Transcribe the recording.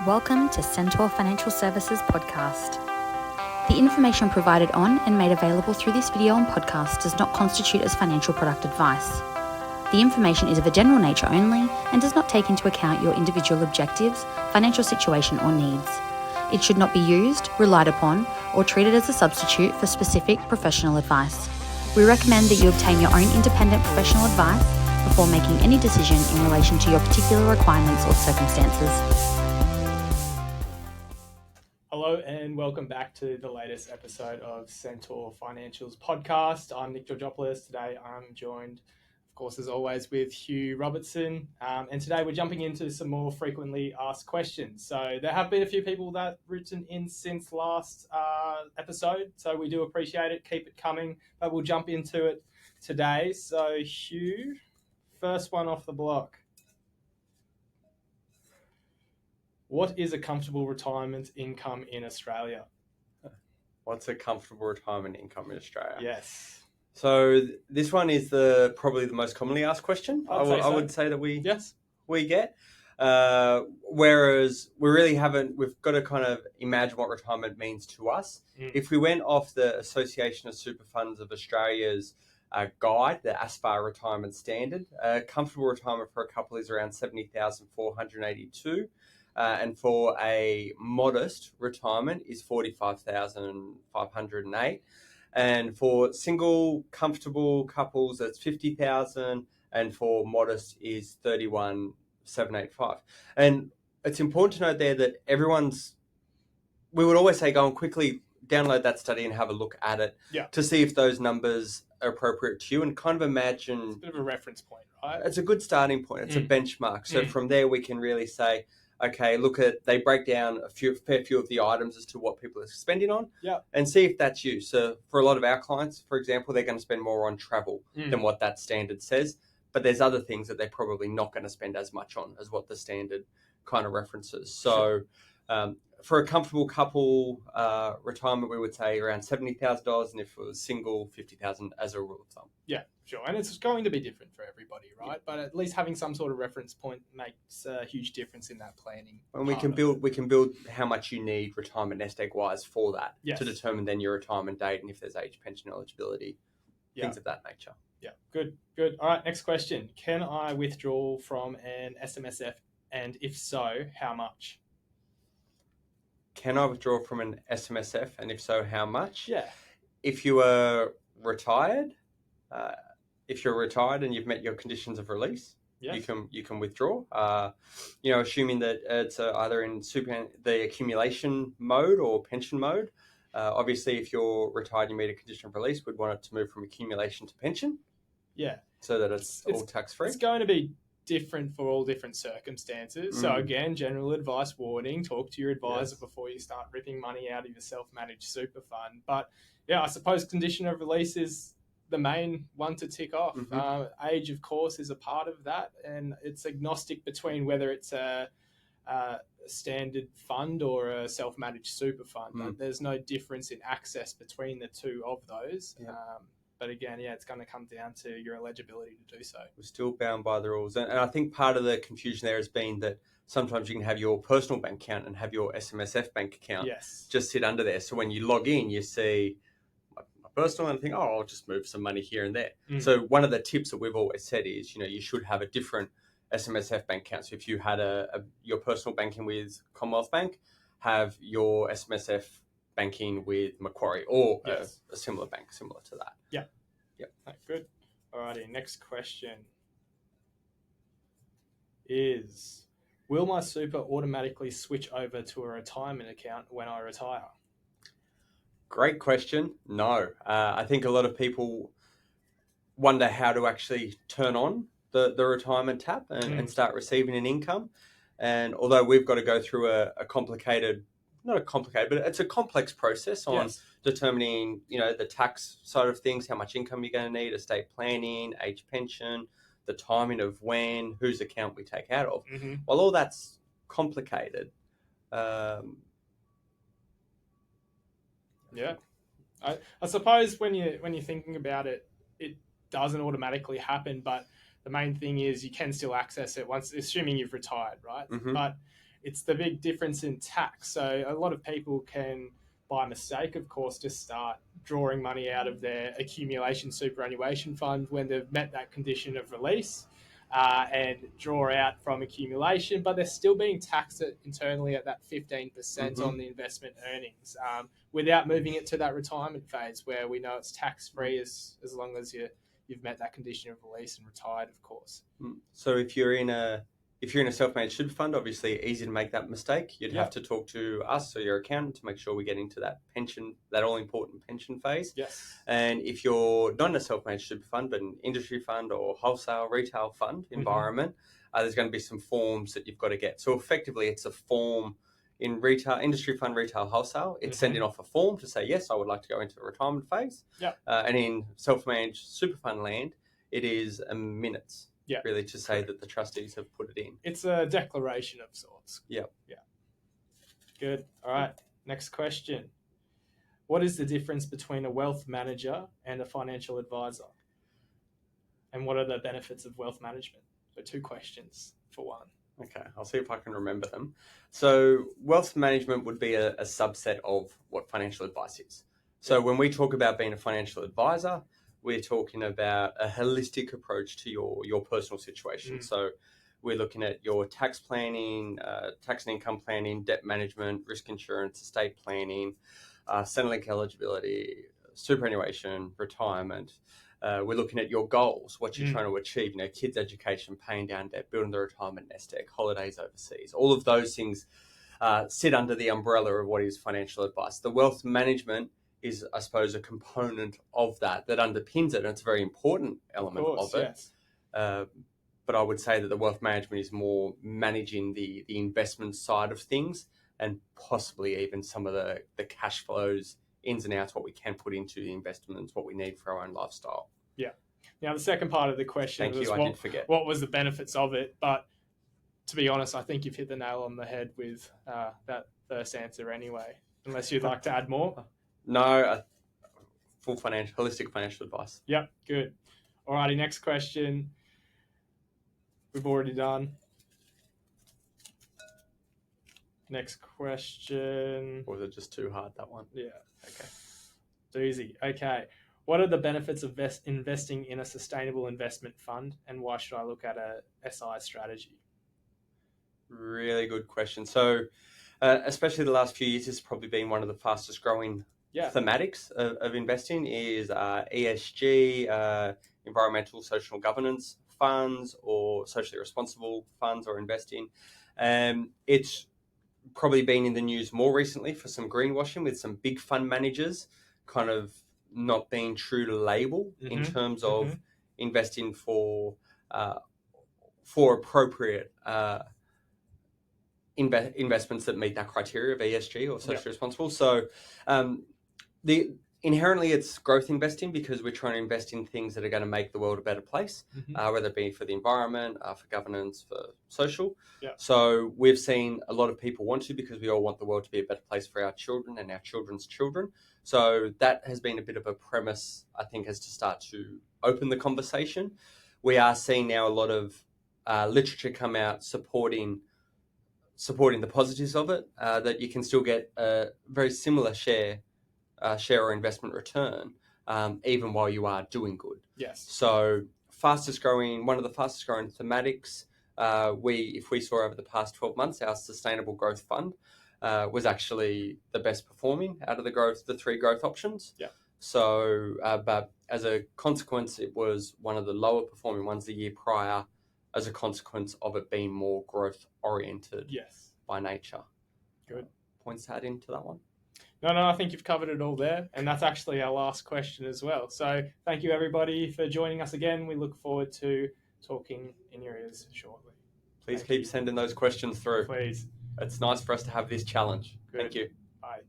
Welcome to Centaur Financial Services podcast. The information provided on and made available through this video and podcast does not constitute as financial product advice. The information is of a general nature only and does not take into account your individual objectives, financial situation or needs. It should not be used, relied upon, or treated as a substitute for specific professional advice. We recommend that you obtain your own independent professional advice before making any decision in relation to your particular requirements or circumstances. Hello and welcome back to the latest episode of Centaur Financial's podcast. I'm Nick Georgopoulos. Today I'm joined, of course, as always, with Hugh Robertson. And today we're jumping into some more frequently asked questions. So there have been a few people that have written in since last episode, so we do appreciate it. Keep it coming, but we'll jump into it today. So Hugh, first one off the block. What is a comfortable retirement income in Australia? What's a comfortable retirement income in Australia? Yes. So this one is probably the most commonly asked question. I would say that we get. Whereas we've got to kind of imagine what retirement means to us. If we went off the Association of Super Funds of Australia's guide, the ASPAR retirement standard, comfortable retirement for a couple is around 70,482. And for a modest retirement is 45,508. And for single comfortable couples, that's 50,000. And for modest is 31,785. And it's important to note there that we would always say, go and quickly download that study and have a look at it to see if those numbers are appropriate to you and kind of imagine. It's a bit of a reference point, right? It's a good starting point. It's a benchmark. So from there, we can really say, okay, they break down a fair few of the items as to what people are spending on and see if that's you. So for a lot of our clients, for example, they're going to spend more on travel than what that standard says. But there's other things that they're probably not going to spend as much on as what the standard kind of references. So for a comfortable couple retirement, we would say around $70,000. And if it was single, $50,000 as a rule of thumb. Yeah, sure. And it's going to be different for everybody, right? Yeah. But at least having some sort of reference point makes a huge difference in that planning. And we can build how much you need retirement nest egg wise for that to determine then your retirement date and if there's age pension eligibility, things of that nature. Yeah, good. All right, next question. Can I withdraw from an SMSF? And if so, how much? Can I withdraw from an SMSF? And if so, how much? Yeah. If you are retired, if you're retired and you've met your conditions of release, you can withdraw. Assuming that it's either in the accumulation mode or pension mode. Obviously, if you're retired and you meet a condition of release, we'd want it to move from accumulation to pension. Yeah. So that it's all tax-free. It's going to be different for all different circumstances. So again, general advice warning, talk to your advisor before you start ripping money out of your self-managed super fund. But yeah, I suppose condition of release is the main one to tick off. Age, of course, is a part of that, and it's agnostic between whether it's a standard fund or a self-managed super fund. There's no difference in access between the two of those. But again, it's going to come down to your eligibility to do so. We're still bound by the rules. And I think part of the confusion there has been that sometimes you can have your personal bank account and have your SMSF bank account just sit under there. So when you log in, you see my personal and think, I'll just move some money here and there. So one of the tips that we've always said is, you should have a different SMSF bank account. So if you had your personal banking with Commonwealth Bank, have your SMSF banking with Macquarie or a similar bank, similar to that. Yeah. Good. Alrighty, next question is, will my super automatically switch over to a retirement account when I retire? Great question. No. I think a lot of people wonder how to actually turn on the retirement tab and start receiving an income. And although we've got to go through a complicated, not a complicated, but it's a complex process on determining, the tax side of things, how much income you're going to need, estate planning, age pension, the timing of when, whose account we take out of. While all that's complicated, I suppose when you're thinking about it, it doesn't automatically happen, but the main thing is you can still access it once, assuming you've retired, right? But it's the big difference in tax. So a lot of people can, by mistake, of course, just start drawing money out of their accumulation superannuation fund when they've met that condition of release, and draw out from accumulation, but they're still being taxed internally at that 15% on the investment earnings, without moving it to that retirement phase where we know it's tax-free as long as you've met that condition of release and retired, of course. So if you're in a self-managed super fund, obviously easy to make that mistake. You'd have to talk to us or your accountant to make sure we get into that pension, that all-important pension phase. Yes. And if you're not in a self-managed super fund, but an industry fund or wholesale retail fund environment, there's going to be some forms that you've got to get. So effectively, it's a form in retail, industry fund, retail, wholesale. It's sending off a form to say, yes, I would like to go into the retirement phase. And in self-managed super fund land, it is minutes. Really, to say that the trustees have put it in. It's a declaration of sorts. Yeah. Good. All right. Next question. What is the difference between a wealth manager and a financial advisor? And what are the benefits of wealth management? So 2 questions for one. Okay, I'll see if I can remember them. So wealth management would be a subset of what financial advice is. So when we talk about being a financial advisor, we're talking about a holistic approach to your personal situation. So we're looking at your tax planning, tax and income planning, debt management, risk insurance, estate planning, Centrelink eligibility, superannuation, retirement. We're looking at your goals, what you're trying to achieve, kids' education, paying down debt, building the retirement nest egg, holidays overseas. All of those things sit under the umbrella of what is financial advice. The wealth management is, I suppose, a component of that underpins it, and it's a very important element of it. Yes. But I would say that the wealth management is more managing the investment side of things, and possibly even some of the cash flows, ins and outs, what we can put into the investments, what we need for our own lifestyle. Yeah. Now, the second part of the question was I did forget. What was the benefits of it? But to be honest, I think you've hit the nail on the head with that first answer anyway, unless you'd like to add more. No, full holistic financial advice. Yep, good. Alrighty, next question. We've already done. Next question. Or was it just too hard, that one? Yeah. Okay. It's easy. Okay. What are the benefits of investing in a sustainable investment fund, and why should I look at a SI strategy? Really good question. So, especially the last few years, this has probably been one of the fastest growing thematics of investing is ESG, environmental, social governance funds, or socially responsible funds or investing. It's probably been in the news more recently for some greenwashing with some big fund managers kind of not being true to label in terms of investing for appropriate investments that meet that criteria of ESG or socially responsible. So inherently it's growth investing because we're trying to invest in things that are going to make the world a better place, whether it be for the environment, for governance, for social. So we've seen a lot of people want to, because we all want the world to be a better place for our children and our children's children. So that has been a bit of a premise, I think, as to start to open the conversation. We are seeing now a lot of literature come out supporting the positives of it, that you can still get a very similar share or investment return, even while you are doing good. Yes. So one of the fastest growing thematics, if we saw over the past 12 months, our sustainable growth fund was actually the best performing out of the 3 growth options. Yeah. So, but as a consequence, it was one of the lower performing ones the year prior, as a consequence of it being more growth oriented by nature. Good. Points to add into that one? No, I think you've covered it all there. And that's actually our last question as well. So thank you, everybody, for joining us again. We look forward to talking in your ears shortly. Please keep sending those questions through. Please. It's nice for us to have this challenge. Good. Thank you. Bye.